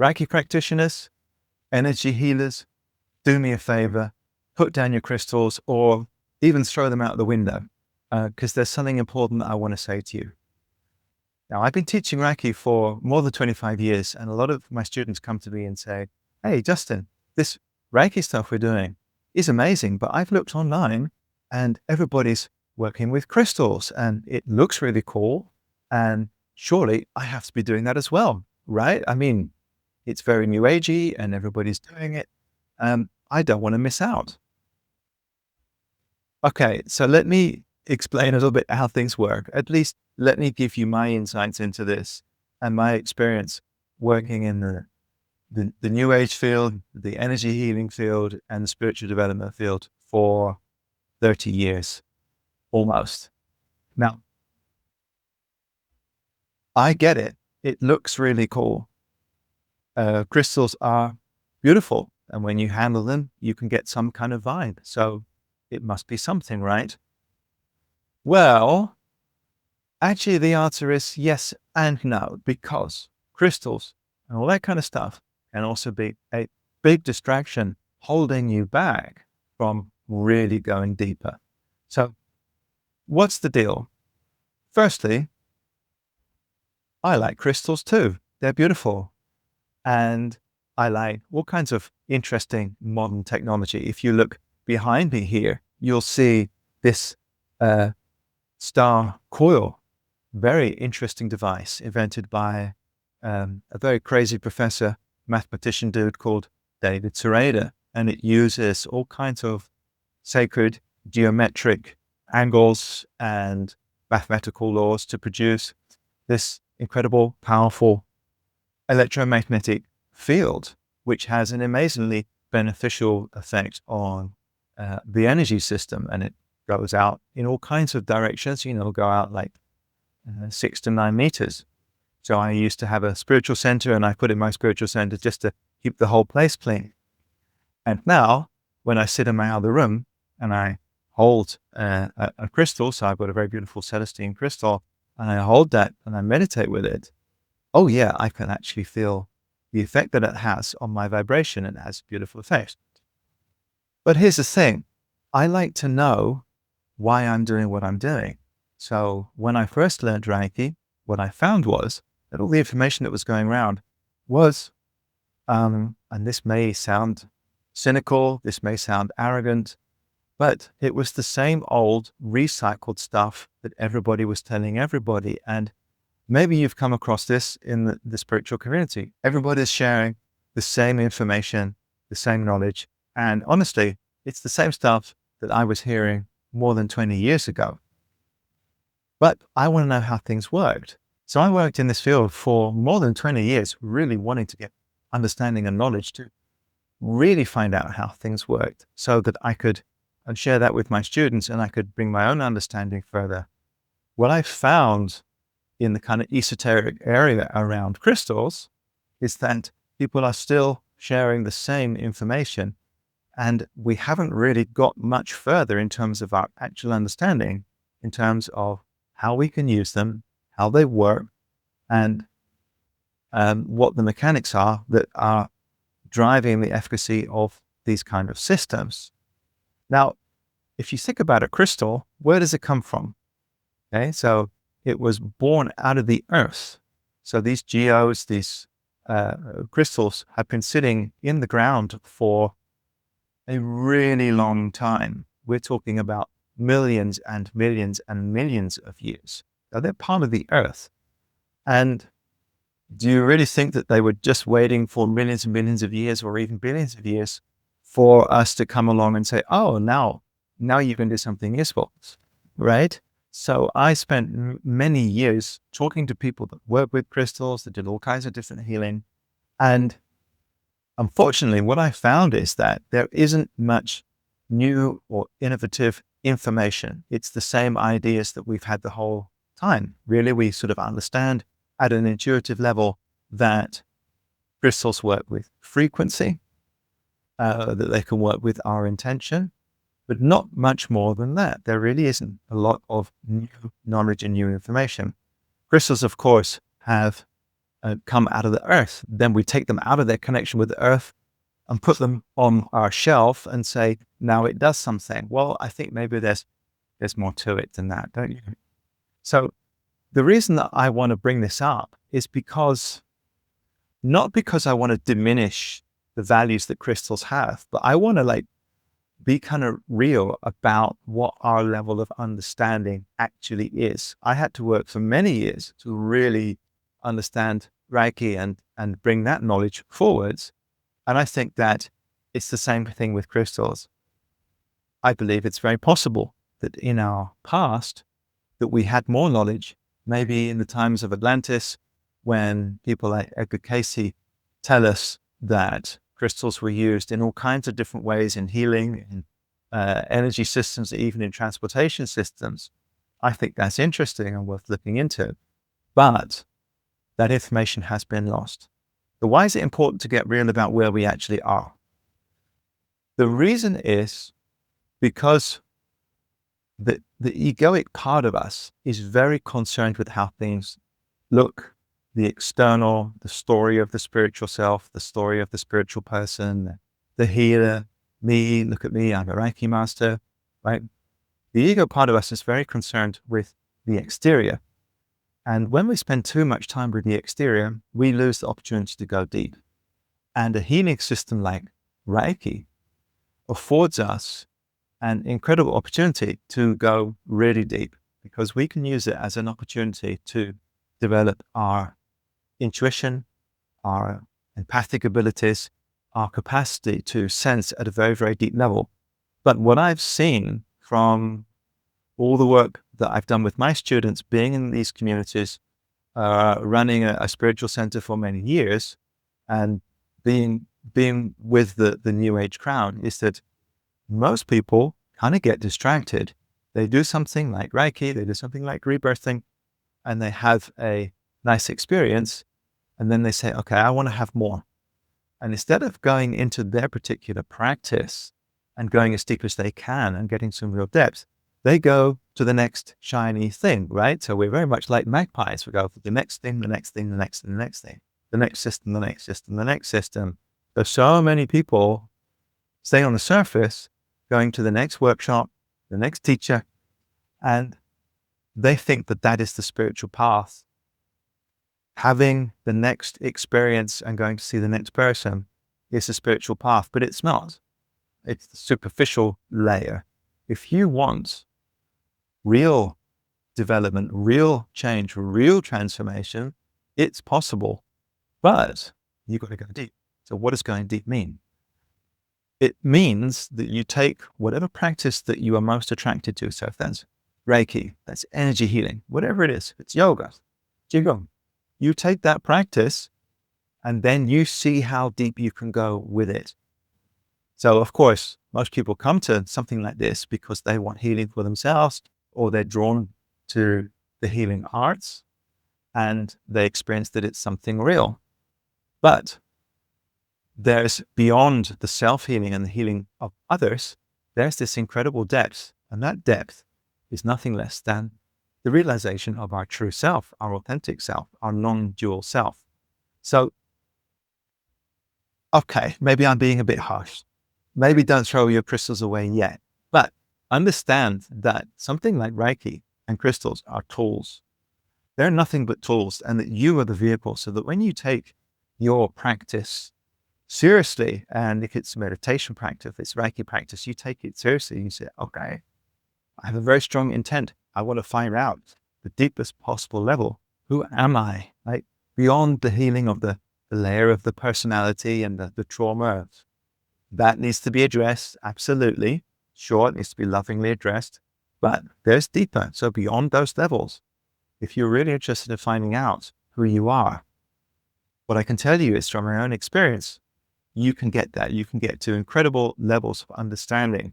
Reiki practitioners, energy healers, do me a favor, put down your crystals or even throw them out the window, because there's something important that I want to say to you. Now, I've been teaching Reiki for more than 25 years, and a lot of my students come to me and say, hey, Justin, this Reiki stuff we're doing is amazing, but I've looked online and everybody's working with crystals and it looks really cool. And surely I have to be doing that as well, right? I mean, it's very new agey and everybody's doing it. I don't want to miss out. Okay, so let me explain a little bit how things work. At least let me give you my insights into this and my experience working in the new age field, the energy healing field, and the spiritual development field for 30 years, almost. Now, I get it. It looks really cool. Crystals are beautiful. And when you handle them, you can get some kind of vibe. So it must be something, right? Well, actually, the answer is yes and no, because crystals and all that kind of stuff can also be a big distraction holding you back from really going deeper. So what's the deal? Firstly, I like crystals too. They're beautiful. And I like all kinds of interesting modern technology. If you look behind me here, you'll see this star coil, very interesting device invented by a very crazy professor, mathematician dude called David Sereda. And it uses all kinds of sacred geometric angles and mathematical laws to produce this incredible, powerful electromagnetic field, which has an amazingly beneficial effect on the energy system. And it goes out in all kinds of directions, it'll go out like 6 to 9 meters. So I used to have a spiritual center and I put in my spiritual center just to keep the whole place clean. And now when I sit in my other room and I hold a crystal, so I've got a very beautiful Celestine crystal, and I hold that and I meditate with it, oh yeah, I can actually feel the effect that it has on my vibration, and it has a beautiful effect. But here's the thing, I like to know why I'm doing what I'm doing. So when I first learned Reiki, what I found was that all the information that was going around was, and this may sound cynical, this may sound arrogant, but it was the same old recycled stuff that everybody was telling everybody. And maybe you've come across this in the spiritual community. Everybody's sharing the same information, the same knowledge. And honestly, it's the same stuff that I was hearing more than 20 years ago. But I want to know how things worked. So I worked in this field for more than 20 years, really wanting to get understanding and knowledge to really find out how things worked so that I could share that with my students and I could bring my own understanding further. What I found in the kind of esoteric area around crystals is that people are still sharing the same information, and we haven't really got much further in terms of our actual understanding, in terms of how we can use them, how they work, and what the mechanics are that are driving the efficacy of these kind of systems. Now, if you think about a crystal, where does it come from? Okay, so it was born out of the earth. So these geos, these crystals have been sitting in the ground for a really long time. We're talking about millions and millions and millions of years. So they're part of the earth. And do you really think that they were just waiting for millions and millions of years or even billions of years for us to come along and say, oh, now you can do something useful, right? So I spent many years talking to people that work with crystals, that did all kinds of different healing. And unfortunately, what I found is that there isn't much new or innovative information. It's the same ideas that we've had the whole time. Really, we sort of understand at an intuitive level that crystals work with frequency, that they can work with our intention, but not much more than that. There really isn't a lot of new knowledge and new information. Crystals, of course, have come out of the earth. Then we take them out of their connection with the earth and put them on our shelf and say, now it does something. Well, I think maybe there's more to it than that, don't you? So the reason that I want to bring this up is not because I want to diminish the values that crystals have, but I want to be kind of real about what our level of understanding actually is. I had to work for many years to really understand Reiki and bring that knowledge forwards. And I think that it's the same thing with crystals. I believe it's very possible that in our past that we had more knowledge, maybe in the times of Atlantis, when people like Edgar Cayce tell us that crystals were used in all kinds of different ways in healing, in energy systems, even in transportation systems. I think that's interesting and worth looking into. But that information has been lost. So why is it important to get real about where we actually are? The reason is because the egoic part of us is very concerned with how things look, the external, the story of the spiritual self, the story of the spiritual person, the healer, me, look at me, I'm a Reiki master, right? The ego part of us is very concerned with the exterior. And when we spend too much time with the exterior, we lose the opportunity to go deep. And a healing system like Reiki affords us an incredible opportunity to go really deep, because we can use it as an opportunity to develop our intuition, our empathic abilities, our capacity to sense at a very, very deep level. But what I've seen from all the work that I've done with my students, being in these communities, running a spiritual center for many years, and being with the New Age crowd, is that most people kind of get distracted. They do something like Reiki, they do something like rebirthing, and they have a nice experience. And then they say, okay, I want to have more. And instead of going into their particular practice and going as deep as they can and getting some real depth, they go to the next shiny thing, right? So we're very much like magpies. We go for the next thing, the next thing, the next thing, the next thing, the next system, the next system, the next system. So many people stay on the surface, going to the next workshop, the next teacher, and they think that that is the spiritual path. Having the next experience and going to see the next person is the spiritual path, but it's not. It's the superficial layer. If you want real development, real change, real transformation, it's possible, but you've got to go deep. So what does going deep mean? It means that you take whatever practice that you are most attracted to. So if that's Reiki, that's energy healing, whatever it is, it's yoga, Qigong, you take that practice and then you see how deep you can go with it. So of course, most people come to something like this because they want healing for themselves, or they're drawn to the healing arts and they experience that it's something real. But there's, beyond the self-healing and the healing of others, there's this incredible depth. And that depth is nothing less than the realization of our true self, our authentic self, our non-dual self. So, okay, maybe I'm being a bit harsh. Maybe don't throw your crystals away yet, but understand that something like Reiki and crystals are tools. They're nothing but tools, and that you are the vehicle, so that when you take your practice seriously, and if it's meditation practice, if it's Reiki practice, you take it seriously. You say, okay, I have a very strong intent. I want to find out the deepest possible level. Who am I? Like, beyond the healing of the layer of the personality and the trauma. That needs to be addressed. Absolutely. Sure, it needs to be lovingly addressed, but there's deeper. So beyond those levels, if you're really interested in finding out who you are, what I can tell you is, from my own experience, you can get that. You can get to incredible levels of understanding,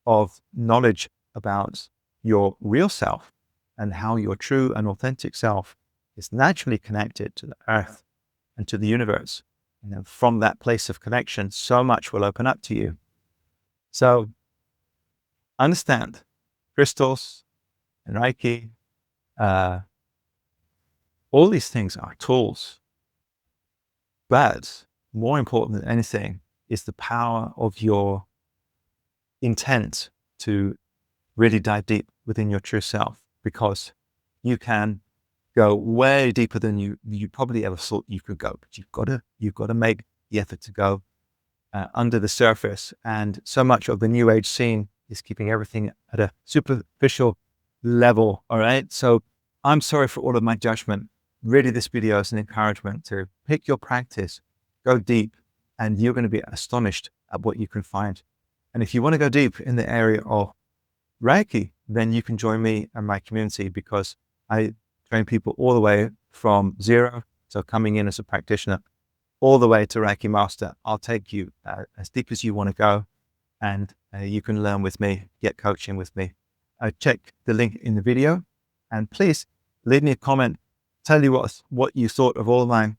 of knowledge about your real self and how your true and authentic self is naturally connected to the earth and to the universe. And then from that place of connection, so much will open up to you. So understand, crystals and Reiki, all these things are tools. But more important than anything is the power of your intent to really dive deep within your true self, because you can go way deeper than you probably ever thought you could go. But you've got to make the effort to go under the surface. And so much of the new age scene is keeping everything at a superficial level. All right. So I'm sorry for all of my judgment. Really, this video is an encouragement to pick your practice, go deep, and you're going to be astonished at what you can find. And if you want to go deep in the area of Reiki, then you can join me and my community, because I train people all the way from zero, so coming in as a practitioner, all the way to Reiki Master. I'll take you as deep as you want to go, and you can learn with me, get coaching with me. Check the link in the video, and please leave me a comment. Tell you what you thought of all my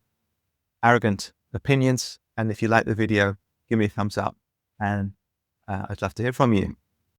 arrogant opinions, and if you like the video, give me a thumbs up, and I'd love to hear from you.